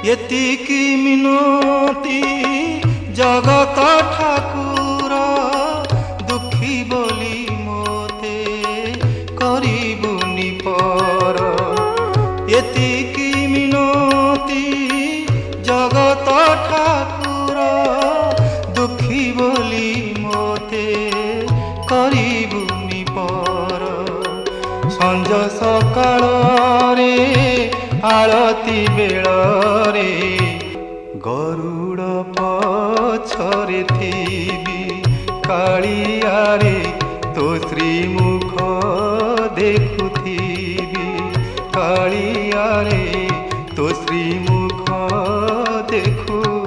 एतिकी मिनती जगत ठाकुर दुखी बोली मोते करिबुनि पर। एतिकी मिनती जगत ठाकुर दुखी बोली मोते करिबुनि पर। संज सकाळ रे आरती बेଳରେ गरुड़ पछरे थिबी कालियारे तो श्रीमुख देखुथिबी कालियारे तो श्रीमुख देखु